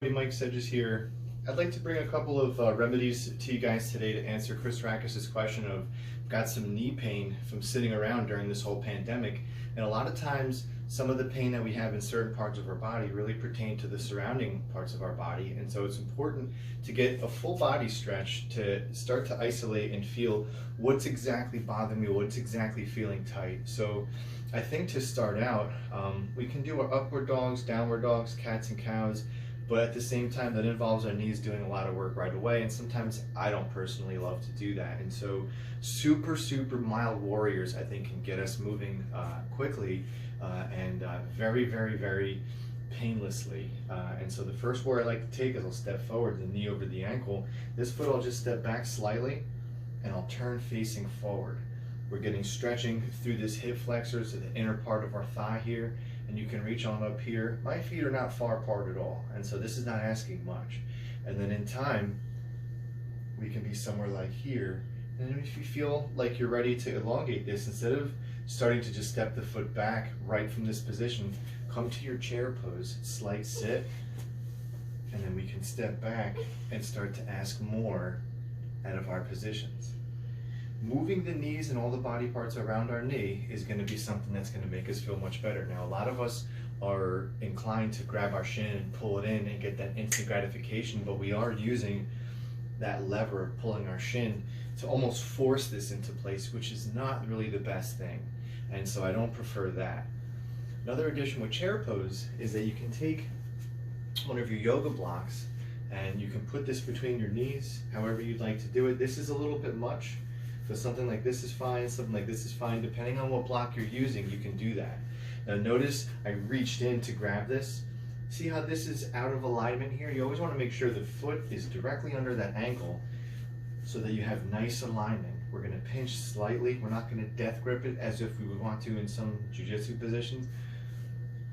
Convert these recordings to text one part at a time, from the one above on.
Mike Sedges here. I'd like to bring a couple of remedies to you guys today to answer Chris Rakis' question of got some knee pain from sitting around during this whole pandemic, and a lot of times some of the pain that we have in certain parts of our body really pertain to the surrounding parts of our body, and so it's important to get a full body stretch to start to isolate and feel what's exactly bothering me, what's exactly feeling tight. So I think to start out, we can do our upward dogs, downward dogs, cats and cows. But at the same time, that involves our knees doing a lot of work right away, and sometimes I don't personally love to do that. And so super mild warriors, I think, can get us moving quickly and very painlessly. And so the first warrior I like to take is I'll step forward, the knee over the ankle. This foot I'll just step back slightly, and I'll turn facing forward. We're getting stretching through this hip flexor to the inner part of our thigh here, and you can reach on up here. My feet are not far apart at all, and so this is not asking much. And then in time, we can be somewhere like here. And if you feel like you're ready to elongate this, instead of starting to just step the foot back right from this position, come to your chair pose, slight sit, and then we can step back and start to ask more out of our positions. Moving the knees and all the body parts around our knee is going to be something that's going to make us feel much better. Now, a lot of us are inclined to grab our shin and pull it in and get that instant gratification, but we are using that lever, pulling our shin, to almost force this into place, which is not really the best thing. And so I don't prefer that. Another addition with chair pose is that you can take one of your yoga blocks and you can put this between your knees, however you'd like to do it. This is a little bit much. So something like this is fine, something like this is fine. Depending on what block you're using, you can do that. Now notice I reached in to grab this. See how this is out of alignment here? You always want to make sure the foot is directly under that ankle so that you have nice alignment. We're going to pinch slightly. We're not going to death grip it as if we would want to in some jiu-jitsu positions,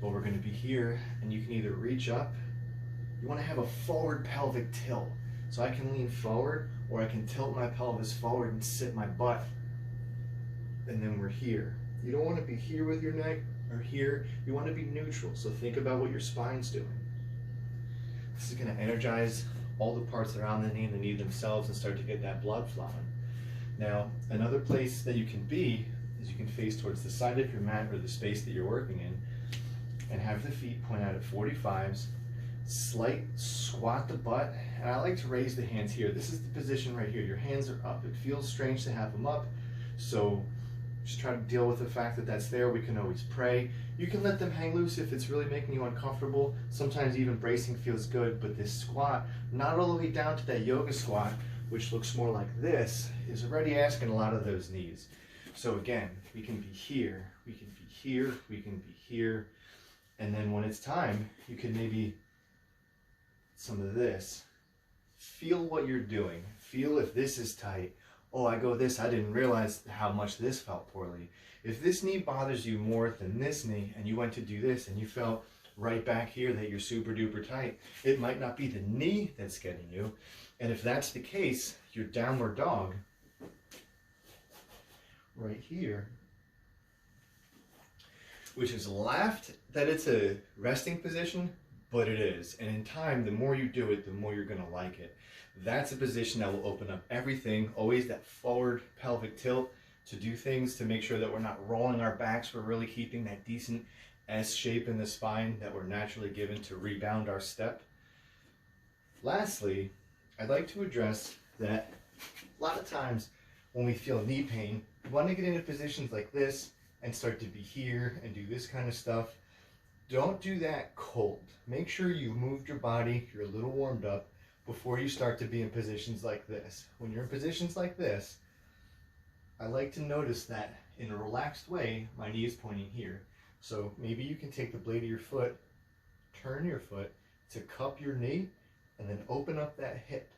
but we're going to be here, and you can either reach up. You want to have a forward pelvic tilt. So I can lean forward, or I can tilt my pelvis forward and sit my butt, and then we're here. You don't want to be here with your neck or here. You want to be neutral, so think about what your spine's doing. This is going to energize all the parts around the knee and the knee themselves and start to get that blood flowing. Now, another place that you can be is you can face towards the side of your mat or the space that you're working in and have the feet point out at 45s. Slight squat the butt, and I like to raise the hands here. This is the position right here. Your hands are up. It feels strange to have them up, so just try to deal with the fact that that's there. We can always pray. You can let them hang loose if it's really making you uncomfortable. Sometimes even bracing feels good, but this squat, not all the way down to that yoga squat, which looks more like this, is already asking a lot of those knees. So again, we can be here, we can be here, we can be here, and then when it's time, you can maybe some of this. Feel what you're doing. Feel if this is tight. Oh, I go this, I didn't realize how much this felt poorly. If this knee bothers you more than this knee, and you went to do this and you felt right back here that you're super duper tight, it might not be the knee that's getting you. And if that's the case, your downward dog right here, which is laughed that it's a resting position, but it is. And in time, the more you do it, the more you're going to like it. That's a position that will open up everything. Always that forward pelvic tilt to do things to make sure that we're not rolling our backs. We're really keeping that decent S shape in the spine that we're naturally given to rebound our step. Lastly, I'd like to address that a lot of times when we feel knee pain, we want to get into positions like this and start to be here and do this kind of stuff. Don't do that cold. Make sure you've moved your body, you're a little warmed up before you start to be in positions like this. When you're in positions like this, I like to notice that in a relaxed way, my knee is pointing here. So maybe you can take the blade of your foot, turn your foot to cup your knee, and then open up that hip.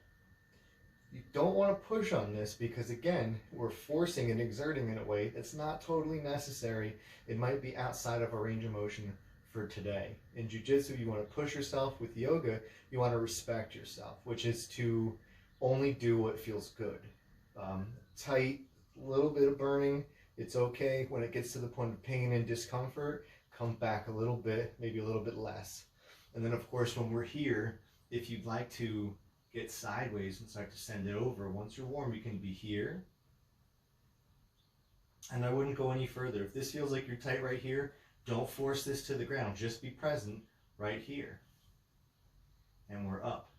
You don't want to push on this because, again, we're forcing and exerting in a way that's not totally necessary. It might be outside of our range of motion for today. In jiu-jitsu, you want to push yourself. With yoga, you want to respect yourself, which is to only do what feels good. Tight, a little bit of burning, it's okay. When it gets to the point of pain and discomfort, come back a little bit, maybe a little bit less. And then of course when we're here, if you'd like to get sideways and start to send it over, once you're warm, you can be here. And I wouldn't go any further. If this feels like you're tight right here, don't force this to the ground. Just be present right here. And we're up.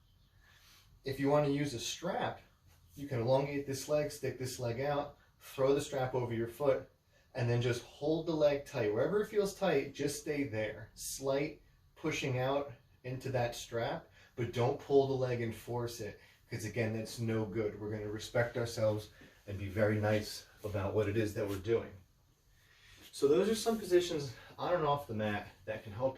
If you want to use a strap, you can elongate this leg, stick this leg out, throw the strap over your foot, and then just hold the leg tight. Wherever it feels tight, just stay there. Slight pushing out into that strap, but don't pull the leg and force it, because again, that's no good. We're going to respect ourselves and be very nice about what it is that we're doing. So those are some positions on and off the mat that can help you